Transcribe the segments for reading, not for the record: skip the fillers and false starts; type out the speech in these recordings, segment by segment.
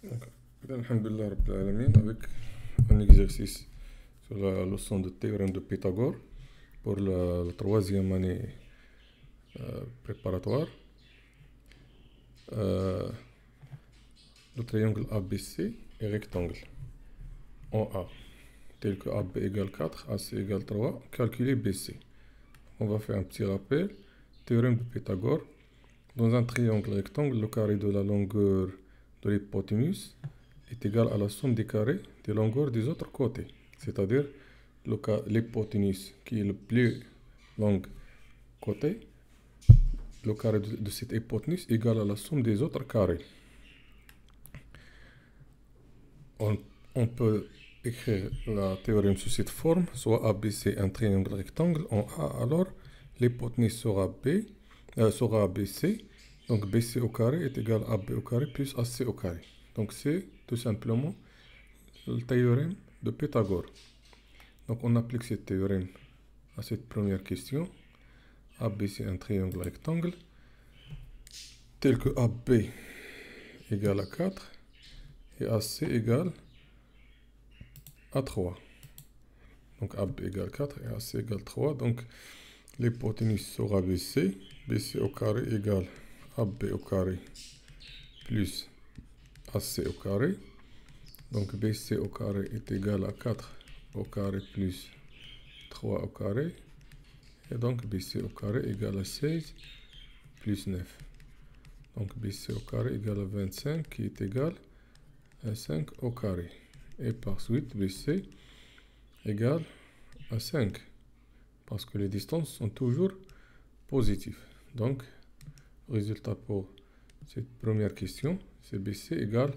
D'accord. Alhamdulillah Rabbil Alamin, avec un exercice sur la leçon de théorème de Pythagore pour la troisième année préparatoire. Euh, le triangle ABC est rectangle en A, tel que AB égale 4, AC égale 3, calculer BC. On va faire un petit rappel. Théorème de Pythagore. Dans un triangle rectangle, le carré de la longueur de l'hypoténuse est égal à la somme des carrés des longueurs des autres côtés. C'est-à-dire l'hypoténuse qui est le plus long côté, le carré de cette hypoténuse est égal à la somme des autres carrés. On peut écrire la théorème sous cette forme, soit ABC un triangle rectangle en A, alors l'hypoténuse sera ABC, donc BC au carré est égal à AB au carré plus AC au carré. Donc c'est tout simplement le théorème de Pythagore. Donc on applique ce théorème à cette première question. AB c'est un triangle rectangle tel que AB égale à 4 et AC égale à 3. Donc AB égale 4 et AC égale 3. Donc l'hypoténuse sera BC. BC au carré égale AB au carré plus AC au carré. Donc BC au carré est égal à 4 au carré plus 3 au carré. Et donc BC au carré égale à 16 plus 9. Donc BC au carré égale à 25 qui est égal à 5 au carré. Et par suite BC égale à 5. Parce que les distances sont toujours positives. Donc résultat pour cette première question, c'est BC égale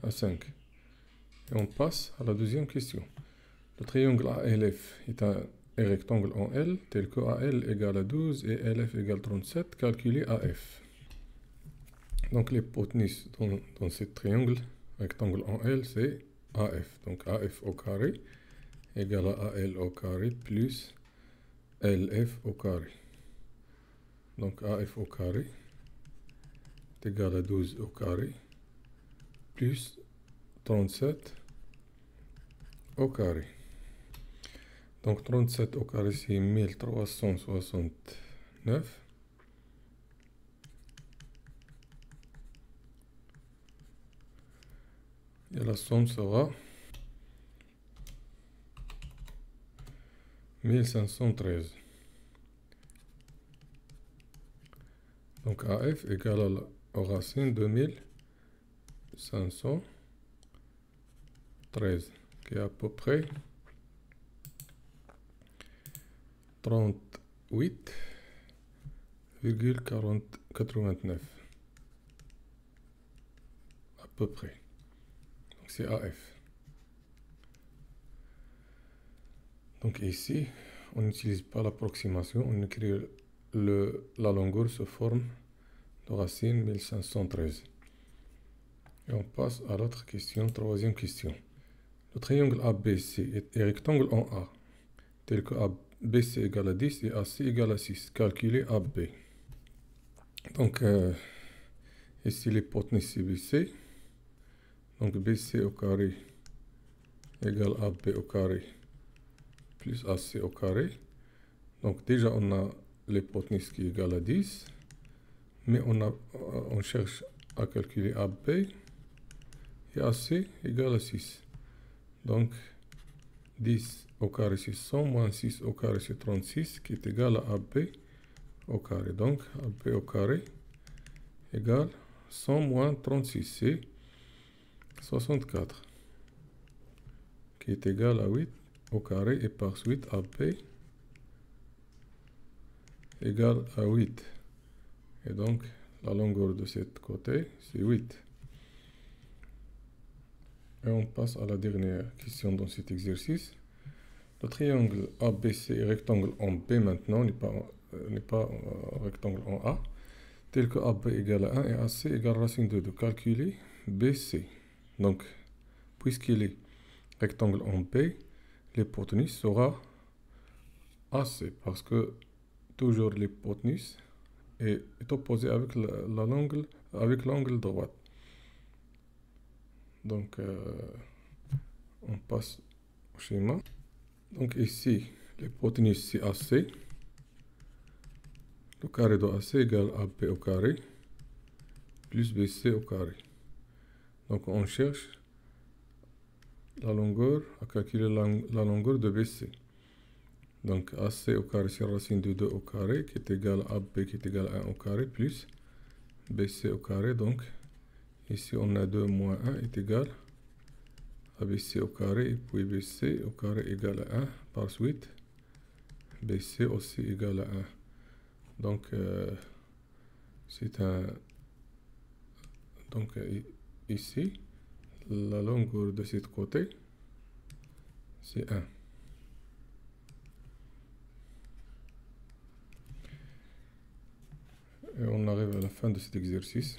à 5. Et on passe à la deuxième question. Le triangle ALF est un rectangle en L, tel que AL égale à 12 et LF égale 37, calculez AF. Donc l'hypoténuse dans ce triangle rectangle en L, c'est AF. Donc AF au carré égale à AL au carré plus LF au carré. Donc AF au carré est égal à 12 au carré plus 37 au carré. Donc 37 au carré, c'est 1369. Et la somme sera 1513. Donc AF égale aux racines de 1513, qui est à peu près 38,89. À peu près. Donc c'est AF. Donc ici, on n'utilise pas l'approximation, on écrit la longueur sous forme de racine 1513. Et on passe à l'autre question, troisième question. Le triangle ABC est rectangle en A, tel que ABC égale à 10 et AC égale à 6. Calculez AB. Donc ici l'hypoténuse c'est BC. Donc BC au carré égale AB au carré plus AC au carré. Donc déjà on a l'hypoténuse qui est égale à 10. Mais on cherche à calculer AB et AC égale à 6. Donc 10 au carré c'est 100 moins 6 au carré c'est 36 qui est égal à AB au carré. Donc AB au carré égale 100 moins 36, c'est 64 qui est égal à 8 au carré et par suite AB égale à 8. Et donc la longueur de ce côté c'est 8. Et on passe à la dernière question dans cet exercice. Le triangle ABC est rectangle en B maintenant, n'est pas rectangle en A, tel que AB égale à 1 et AC égale racine de 2. Calculer BC. Donc, puisqu'il est rectangle en B, l'hypoténuse sera AC, parce que toujours l'hypoténuse est opposée avec l'angle droit. Donc, on passe au schéma. Donc ici, l'hypoténuse c'est AC. Le carré de AC égale AB au carré plus BC au carré. Donc on cherche la longueur, à calculer la longueur de BC. Donc AC au carré c'est racine de 2 au carré qui est égal à AB qui est égal à 1 au carré plus BC au carré. Donc ici on a 2 moins 1 est égal à BC au carré et puis BC au carré égal à 1 par suite. BC aussi égal à 1. Donc c'est un... Donc ici, la longueur de ce côté, c'est 1. Et on arrive à la fin de cet exercice.